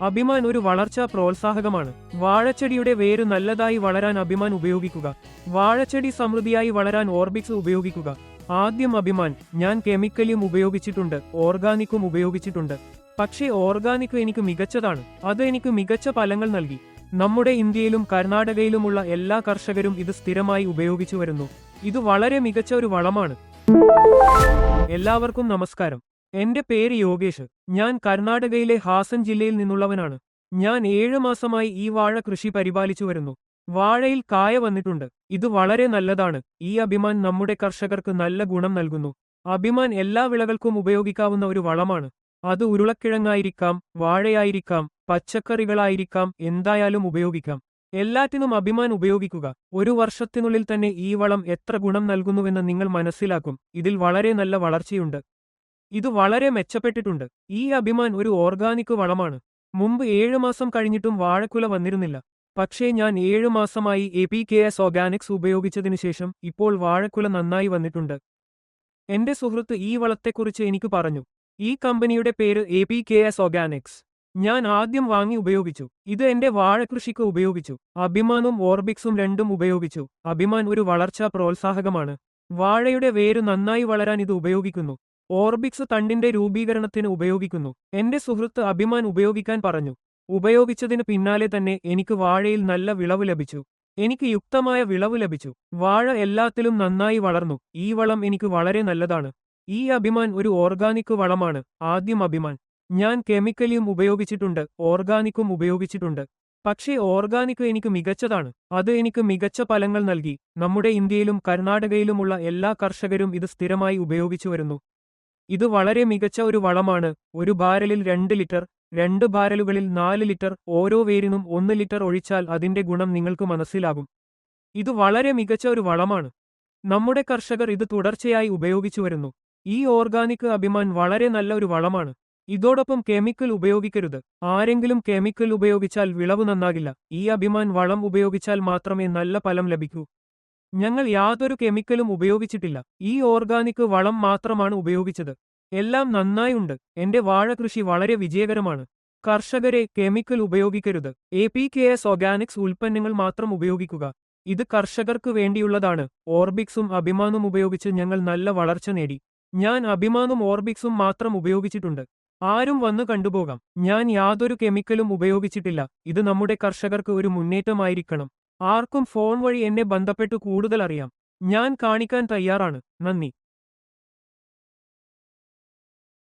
അഭിമാൻ ഒരു വളർച്ചാ പ്രോത്സാഹകമാണ്. വാഴച്ചെടിയുടെ വേര് നല്ലതായി വളരാൻ അഭിമാൻ ഉപയോഗിക്കുക. വാഴച്ചെടി സമൃദ്ധിയായി വളരാൻ ഓർബിക്സ് ഉപയോഗിക്കുക. ആദ്യം അഭിമാൻ. ഞാൻ കെമിക്കലും ഉപയോഗിച്ചിട്ടുണ്ട്, ഓർഗാനിക്കും ഉപയോഗിച്ചിട്ടുണ്ട്. പക്ഷേ ഓർഗാനിക് എനിക്ക് മികച്ചതാണ്. അത് എനിക്ക് മികച്ച ഫലങ്ങൾ നൽകി. നമ്മുടെ ഇന്ത്യയിലും കർണാടകയിലുമുള്ള എല്ലാ കർഷകരും ഇത് സ്ഥിരമായി ഉപയോഗിച്ചു വരുന്നു. ഇത് വളരെ മികച്ച ഒരു വളമാണ്. എല്ലാവർക്കും നമസ്കാരം. എന്റെ പേര് യോഗേഷ്. ഞാൻ കർണാടകയിലെ ഹാസൻ ജില്ലയിൽ നിന്നുള്ളവനാണ്. ഞാൻ 7 മാസമായി ഈ വാഴ കൃഷി പരിപാലിച്ചു വരുന്നു. വാഴയിൽ കായ വന്നിട്ടുണ്ട്. ഇത് വളരെ നല്ലതാണ്. ഈ അഭിമാൻ നമ്മുടെ കർഷകർക്ക് നല്ല ഗുണം നൽകുന്നു. അഭിമാൻ എല്ലാ വിളകൾക്കും ഉപയോഗിക്കാവുന്ന ഒരു വളമാണ്. അത് ഉരുളക്കിഴങ്ങായിരിക്കാം, വാഴയായിരിക്കാം, പച്ചക്കറികളായിരിക്കാം, എന്തായാലും ഉപയോഗിക്കാം. എല്ലാറ്റിനും അഭിമാൻ ഉപയോഗിക്കുക. ഒരു വർഷത്തിനുള്ളിൽ തന്നെ ഈ വളം എത്ര ഗുണം നൽകുന്നുവെന്ന് നിങ്ങൾ മനസ്സിലാക്കും. ഇതിൽ വളരെ നല്ല വളർച്ചയുണ്ട്. ഇത് വളരെ മെച്ചപ്പെട്ടിട്ടുണ്ട്. ഈ അഭിമാൻ ഒരു ഓർഗാനിക് വളമാണ്. മുമ്പ് 7 മാസം കഴിഞ്ഞിട്ടും വാഴക്കുല വന്നിരുന്നില്ല. പക്ഷേ ഞാൻ 7 മാസമായി APKS ഓർഗാനിക്സ് ഉപയോഗിച്ചതിനു ശേഷം ഇപ്പോൾ വാഴക്കുല നന്നായി വന്നിട്ടുണ്ട്. എന്റെ സുഹൃത്ത് ഈ വളത്തെക്കുറിച്ച് എനിക്ക് പറഞ്ഞു. ഈ കമ്പനിയുടെ പേര് APKS ഓർഗാനിക്സ്. ഞാൻ ആദ്യം വാങ്ങി ഉപയോഗിച്ചു. ഇത് എന്റെ വാഴകൃഷിക്ക് ഉപയോഗിച്ചു. അഭിമാനും ഓർബിക്സും രണ്ടും ഉപയോഗിച്ചു. അഭിമാൻ ഒരു വളർച്ചാ പ്രോത്സാഹകമാണ്. വാഴയുടെ വേര് നന്നായി വളരാൻ ഇത് ഉപയോഗിക്കുന്നു. ഓർബിക്സ് തണ്ടിന്റെ രൂപീകരണത്തിന് ഉപയോഗിക്കുന്നു. എന്റെ സുഹൃത്ത് അഭിമാൻ ഉപയോഗിക്കാൻ പറഞ്ഞു. ഉപയോഗിച്ചതിന് പിന്നാലെ തന്നെ എനിക്ക് വാഴയിൽ നല്ല വിളവ് ലഭിച്ചു. എനിക്ക് യുക്തമായ വിളവ് ലഭിച്ചു. വാഴ എല്ലാത്തിലും നന്നായി വളർന്നു. ഈ വളം എനിക്ക് വളരെ നല്ലതാണ്. ഈ അഭിമാൻ ഒരു ഓർഗാനിക് വളമാണ്. ആദ്യം അഭിമാൻ. ഞാൻ കെമിക്കലും ഉപയോഗിച്ചിട്ടുണ്ട്, ഓർഗാനിക്കും ഉപയോഗിച്ചിട്ടുണ്ട്. പക്ഷേ ഓർഗാനിക് എനിക്ക് മികച്ചതാണ്. അത് എനിക്ക് മികച്ച ഫലങ്ങൾ നൽകി. നമ്മുടെ ഇന്ത്യയിലും കർണാടകയിലുമുള്ള എല്ലാ കർഷകരും ഇത് സ്ഥിരമായി ഉപയോഗിച്ചു വരുന്നു. ഇത് വളരെ മികച്ച ഒരു വളമാണ്. ഒരു ബാരലിൽ 2 ലിറ്റർ, 2 ബാരലുകളിൽ 4 ലിറ്റർ, ഓരോ വേരിനും 1 ലിറ്റർ ഒഴിച്ചാൽ അതിന്റെ ഗുണം നിങ്ങൾക്ക് മനസ്സിലാകും. ഇത് വളരെ മികച്ച ഒരു വളമാണ്. നമ്മുടെ കർഷകർ ഇത് തുടർച്ചയായി ഉപയോഗിച്ചു വരുന്നു. ഈ ഓർഗാനിക് അഭിമാൻ വളരെ നല്ല ഒരു വളമാണ്. ഇതോടൊപ്പം കെമിക്കൽ ഉപയോഗിക്കരുത്. ആരെങ്കിലും കെമിക്കൽ ഉപയോഗിച്ചാൽ വിളവ് നന്നാകില്ല. ഈ അഭിമാൻ വളം ഉപയോഗിച്ചാൽ മാത്രമേ നല്ല ഫലം ലഭിക്കൂ. ഞങ്ങൾ യാതൊരു കെമിക്കലും ഉപയോഗിച്ചിട്ടില്ല. ഈ ഓർഗാനിക് വളം മാത്രമാണ് ഉപയോഗിച്ചത്. എല്ലാം നന്നായുണ്ട്. എന്റെ വാഴ കൃഷി വളരെ വിജയകരമാണ്. കർഷകരെ കെമിക്കൽ ഉപയോഗിക്കരുത്. APKS ഓർഗാനിക്സ് ഉൽപ്പന്നങ്ങൾ മാത്രം ഉപയോഗിക്കുക. ഇത് കർഷകർക്ക് വേണ്ടിയുള്ളതാണ്. ഓർബിക്സും അഭിമാനും ഉപയോഗിച്ച് ഞങ്ങൾ നല്ല വളർച്ച നേടി. ഞാൻ അഭിമാനും ഓർബിക്സും മാത്രം ഉപയോഗിച്ചിട്ടുണ്ട്. ആരും വന്നു കണ്ടുപോകാം. ഞാൻ യാതൊരു കെമിക്കലും ഉപയോഗിച്ചിട്ടില്ല. ഇത് നമ്മുടെ കർഷകർക്ക് ഒരു മുന്നേറ്റമായിരിക്കണം. ആർക്കും ഫോൺ വഴി എന്നെ ബന്ധപ്പെട്ടു കൂടുതൽ അറിയാം. ഞാൻ കാണിക്കാൻ തയ്യാറാണ്. നന്ദി.